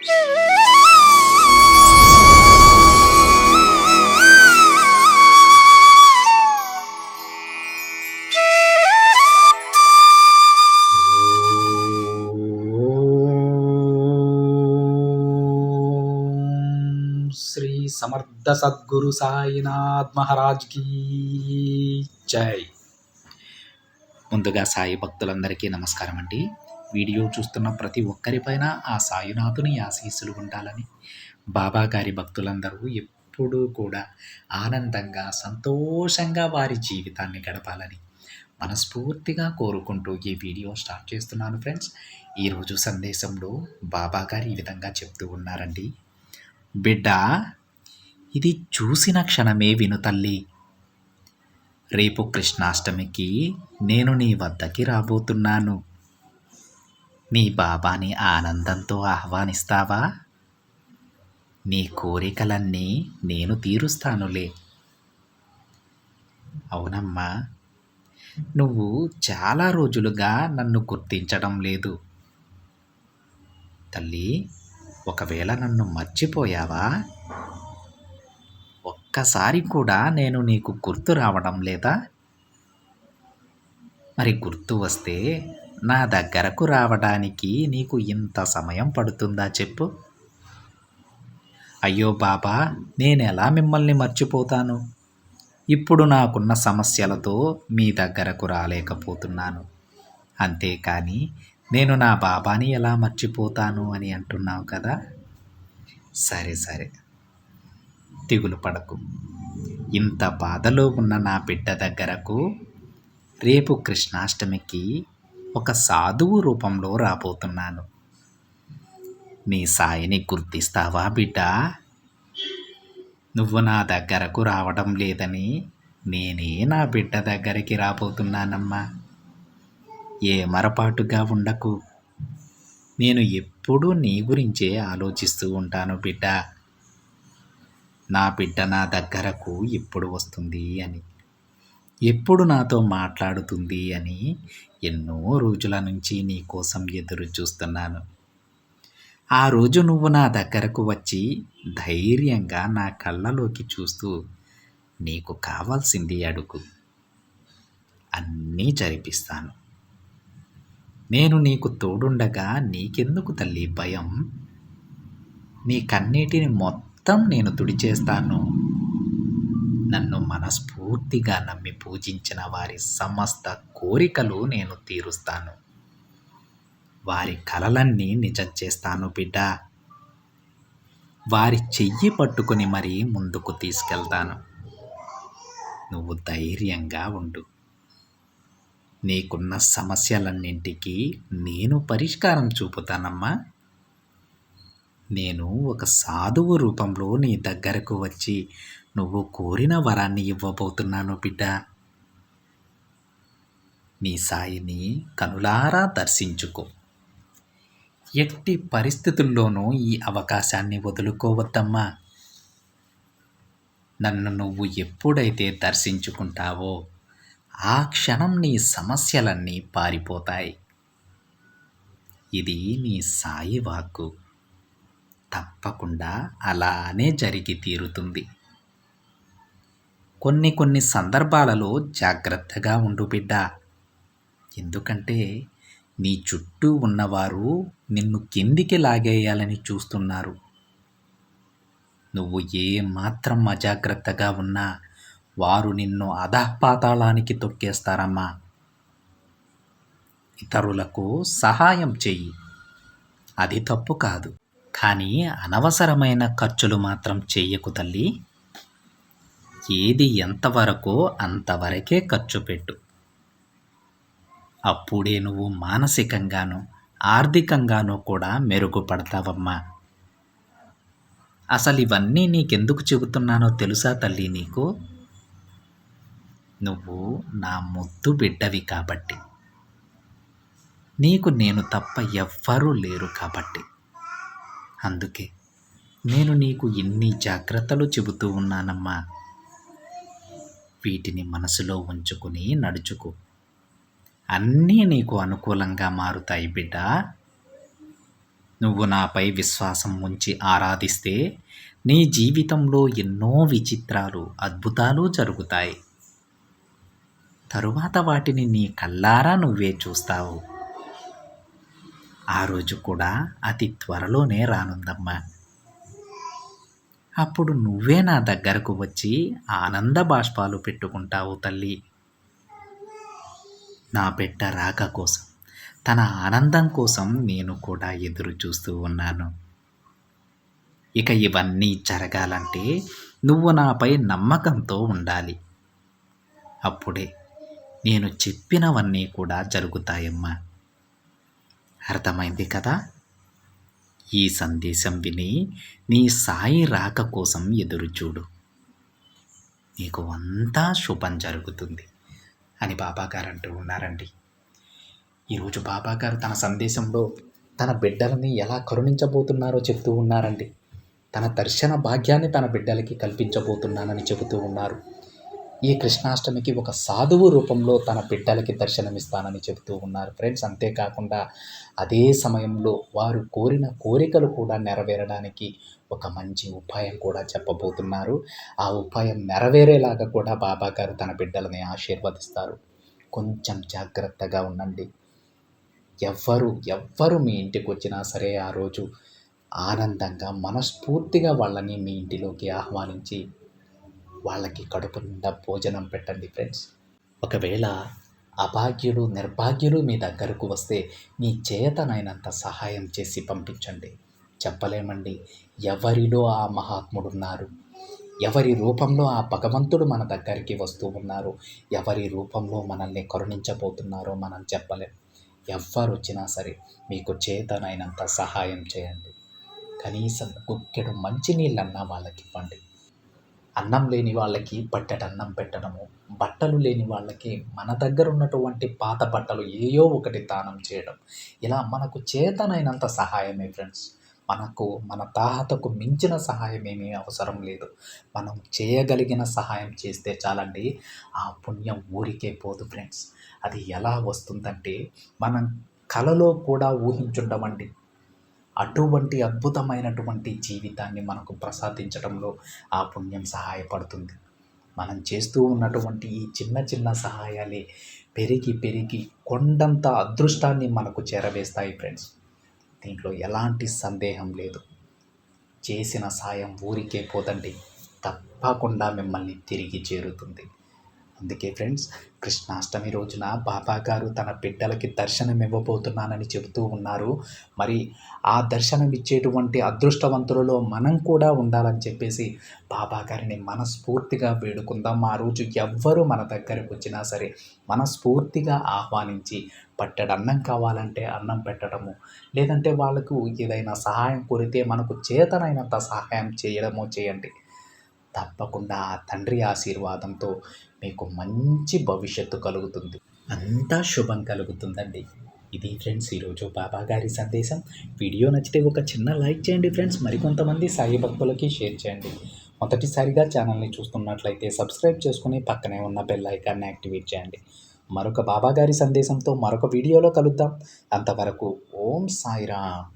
శ్రీ సమర్థ సద్గురు సాయినాథ్ మహారాజ్ కీ జై. ముందుగా సాయి భక్తులందరికీ నమస్కారం అండి. వీడియో చూస్తున్న ప్రతి ఒక్కరిపైన ఆ సాయినాథుని ఆశీస్సులు ఉండాలని, బాబా గారి భక్తులందరూ ఎప్పుడూ కూడా ఆనందంగా సంతోషంగా వారి జీవితాన్ని గడపాలని మనస్ఫూర్తిగా కోరుకుంటూ ఈ వీడియో స్టార్ట్ చేస్తున్నాను ఫ్రెండ్స్. ఈరోజు సందేశంలో బాబా గారు ఈ విధంగా చెప్తూ ఉన్నారండి. బిడ్డ, ఇది చూసిన క్షణమే విను తల్లి. రేపు కృష్ణాష్టమికి నేను నీ వద్దకి రాబోతున్నాను. నీ బాబాని ఆనందంతో ఆహ్వానిస్తావా? నీ కోరికలన్నీ నేను తీరుస్తానులే. అవునమ్మా, నువ్వు చాలా రోజులుగా నన్ను గుర్తించడం లేదు తల్లి. ఒకవేళ నన్ను మర్చిపోయావా? ఒక్కసారి కూడా నేను నీకు గుర్తు రావడం లేదా? మరి గుర్తు వస్తే నా దగ్గరకు రావడానికి నీకు ఇంత సమయం పడుతుందా చెప్పు? అయ్యో బాబా, నేనెలా మిమ్మల్ని మర్చిపోతాను? ఇప్పుడు నాకున్న సమస్యలతో మీ దగ్గరకు రాలేకపోతున్నాను. అంతేకాని నేను నా బాబాని ఎలా మర్చిపోతాను అని అంటున్నావు కదా. సరే సరే, దిగులు పడకు. ఇంత బాధలో ఉన్న నా బిడ్డ దగ్గరకు రేపు కృష్ణాష్టమికి ఒక సాధువు రూపంలో రాబోతున్నాను. నీ సాయిని గుర్తిస్తావా బిడ్డ? నువ్వు నా దగ్గరకు రావడం లేదని నేనే నా బిడ్డ దగ్గరికి రాబోతున్నానమ్మా. ఏ మరపాటుగా ఉండకు. నేను ఎప్పుడూ నీ గురించే ఆలోచిస్తూ ఉంటాను బిడ్డ. నా బిడ్డ నా దగ్గరకు ఎప్పుడు వస్తుంది అని, ఎప్పుడు నాతో మాట్లాడుతుంది అని ఎన్నో రోజుల నుంచి నీ కోసం ఎదురు చూస్తున్నాను. ఆ రోజు నువ్వు నా దగ్గరకు వచ్చి ధైర్యంగా నా కళ్ళలోకి చూస్తూ నీకు కావాల్సింది అడుగు, అన్నీ జరిపిస్తాను. నేను నీకు తోడుండగా నీకెందుకు తల్లి భయం? నీ కన్నీటిని మొత్తం నేను తుడిచేస్తాను. నన్ను మనస్ఫూర్తిగా నమ్మి పూజించిన వారి సమస్త కోరికలు నేను తీరుస్తాను. వారి కలలన్నీ నిజం చేస్తాను బిడ్డ. వారి చెయ్యి పట్టుకొని మరీ ముందుకు తీసుకెళ్తాను. నువ్వు ధైర్యంగా ఉండు. నీకున్న సమస్యలన్నింటికీ నేను పరిష్కారం చూపుతానమ్మా. నేను ఒక సాధువు రూపంలో నీ దగ్గరకు వచ్చి నువ్వు కోరిన వరాన్ని ఇవ్వబోతున్నాను బిడ్డ. నీ సాయిని కనులారా దర్శించుకో. ఎట్టి పరిస్థితుల్లోనూ ఈ అవకాశాన్ని వదులుకోవద్దమ్మా. నన్ను నువ్వు ఎప్పుడైతే దర్శించుకుంటావో ఆ క్షణం నీ సమస్యలన్నీ పారిపోతాయి. ఇది నీ సాయి వాక్కు. తప్పకుండా అలానే జరిగి తీరుతుంది. కొన్ని సందర్భాలలో జాగ్రత్తగా ఉండు బిడ్డ. ఎందుకంటే నీ చుట్టూ ఉన్నవారు నిన్ను కిందికి లాగేయాలని చూస్తున్నారు. నువ్వు ఏ మాత్రం అజాగ్రత్తగా ఉన్నా వారు నిన్ను అధఃపాతాళానికి తొక్కేస్తారమ్మా. ఇతరులకు సహాయం చెయ్యి, అది తప్పు కాదు. కానీ అనవసరమైన ఖర్చులు మాత్రం చెయ్యకు తల్లి. ఏది ఎంతవరకో అంతవరకే ఖర్చు పెట్టు. అప్పుడే నువ్వు మానసికంగానూ ఆర్థికంగానూ కూడా మెరుగుపడతావమ్మా. అసలు ఇవన్నీ నీకెందుకు చెబుతున్నానో తెలుసా తల్లి నీకు? నువ్వు నా ముద్దు బిడ్డవి కాబట్టి, నీకు నేను తప్ప ఎవ్వరూ లేరు కాబట్టి. అందుకే నేను నీకు ఇన్ని జాగ్రత్తలు చెబుతూ ఉన్నానమ్మా. వీటిని మనసులో ఉంచుకుని నడుచుకో. అన్నీ నీకు అనుకూలంగా మారుతాయి బిడ్డ. నువ్వు నాపై విశ్వాసం ఉంచి ఆరాధిస్తే నీ జీవితంలో ఎన్నో విచిత్రాలు, అద్భుతాలు జరుగుతాయి. తరువాత వాటిని నీ కళ్ళారా నువ్వే చూస్తావు. ఆ రోజు కూడా అతి త్వరలోనే రానుందమ్మా. అప్పుడు నువ్వే నా దగ్గరకు వచ్చి ఆనంద బాష్పాలు పెట్టుకుంటావు తల్లి. నా బిడ్డ రాక కోసం, తన ఆనందం కోసం నేను కూడా ఎదురు చూస్తూ ఉన్నాను. ఇక ఇవన్నీ జరగాలంటే నువ్వు నాపై నమ్మకంతో ఉండాలి. అప్పుడే నేను చెప్పినవన్నీ కూడా జరుగుతాయమ్మా. అర్థమైంది కదా? ఈ సందేశం విని నీ సాయి రాక కోసం ఎదురుచూడు. నీకు అంతా శుభం జరుగుతుంది అని బాబాగారు అంటూ ఉన్నారండి. ఈరోజు బాబాగారు తన సందేశంలో తన బిడ్డలని ఎలా కరుణించబోతున్నారో చెప్తూ ఉన్నారండి. తన దర్శన భాగ్యాన్ని తన బిడ్డలకి కల్పించబోతున్నానని చెబుతూ ఉన్నారు. ఈ కృష్ణాష్టమికి ఒక సాధువు రూపంలో తన బిడ్డలకి దర్శనమిస్తానని చెబుతూ ఉన్నారు ఫ్రెండ్స్. అంతేకాకుండా అదే సమయంలో వారు కోరిన కోరికలు కూడా నెరవేరడానికి ఒక మంచి ఉపాయం కూడా చెప్పబోతున్నారు. ఆ ఉపాయం నెరవేరేలాగా కూడా బాబాగారు తన బిడ్డలని ఆశీర్వదిస్తారు. కొంచెం జాగ్రత్తగా ఉండండి. ఎవ్వరు మీ ఇంటికి వచ్చినా సరే ఆ రోజు ఆనందంగా మనస్ఫూర్తిగా వాళ్ళని మీ ఇంటిలోకి ఆహ్వానించి వాళ్ళకి కడుపు నిండా భోజనం పెట్టండి ఫ్రెండ్స్. ఒకవేళ అభాగ్యులు, నిర్భాగ్యులు మీ దగ్గరకు వస్తే మీ చేతనైనంత సహాయం చేసి పంపించండి. చెప్పలేమండి ఎవరిలో ఆ మహాత్ముడున్నారు, ఎవరి రూపంలో ఆ భగవంతుడు మన దగ్గరికి వస్తూ ఉన్నారు, ఎవరి రూపంలో మనల్ని కరుణించబోతున్నారో మనం చెప్పలేం. ఎవ్వరు వచ్చినా సరే మీకు చేతనైనంత సహాయం చేయండి. కనీసం గుక్కెడు మంచినీళ్ళన్నా వాళ్ళకి ఇవ్వండి. అన్నం లేని వాళ్ళకి పట్టెడన్నం పెట్టడము, బట్టలు లేని వాళ్ళకి మన దగ్గర ఉన్నటువంటి పాత బట్టలు ఏయో ఒకటి దానం చేయడం, ఇలా మనకు చేతనైనంత సహాయమే ఫ్రెండ్స్. మనకు మన తాహతకు మించిన సహాయం ఏమీ అవసరం లేదు. మనం చేయగలిగిన సహాయం చేస్తే చాలండి. ఆ పుణ్యం ఊరికే పోదు ఫ్రెండ్స్. అది ఎలా వస్తుందంటే మనం కలలో కూడా ఊహించుండమండి. అటువంటి అద్భుతమైనటువంటి జీవితాన్ని మనకు ప్రసాదించడంలో ఆ పుణ్యం సహాయపడుతుంది. మనం చేస్తూ ఉన్నటువంటి ఈ చిన్న చిన్న సహాయాలే పెరిగి పెరిగి కొండంత అదృష్టాన్ని మనకు చేరవేస్తాయి ఫ్రెండ్స్. దీంట్లో ఎలాంటి సందేహం లేదు. చేసిన సాయం ఊరికే పోదండి, తప్పకుండా మిమ్మల్ని తిరిగి చేరుతుంది. అందుకే ఫ్రెండ్స్, కృష్ణాష్టమి రోజున బాబాగారు తన బిడ్డలకి దర్శనం ఇవ్వబోతున్నానని చెబుతూ ఉన్నారు. మరి ఆ దర్శనం ఇచ్చేటువంటి అదృష్టవంతులలో మనం కూడా ఉండాలని చెప్పేసి బాబాగారిని మనస్ఫూర్తిగా వేడుకుందాం. ఆ రోజు ఎవ్వరు మన దగ్గరకు వచ్చినా సరే మనస్ఫూర్తిగా ఆహ్వానించి పట్టెడన్నం కావాలంటే అన్నం పెట్టడము, లేదంటే వాళ్ళకు ఏదైనా సహాయం కోరితే మనకు చేతనైనంత సహాయం చేయడమో చేయండి. తప్పకుండా ఆ తండ్రి ఆశీర్వాదంతో మీకు మంచి భవిష్యత్తు కలుగుతుంది. అంతా శుభం కలుగుతుందండి. ఇది ఫ్రెండ్స్ ఈరోజు బాబాగారి సందేశం. వీడియో నచ్చితే ఒక చిన్న లైక్ చేయండి ఫ్రెండ్స్. మరికొంతమంది సాయి భక్తులకి షేర్ చేయండి. మొదటిసారిగా ఛానల్ని చూస్తున్నట్లయితే సబ్స్క్రైబ్ చేసుకుని పక్కనే ఉన్న బెల్ ఐకాన్ని యాక్టివేట్ చేయండి. మరొక బాబాగారి సందేశంతో మరొక వీడియోలో కలుద్దాం. అంతవరకు ఓం సాయిరామ్.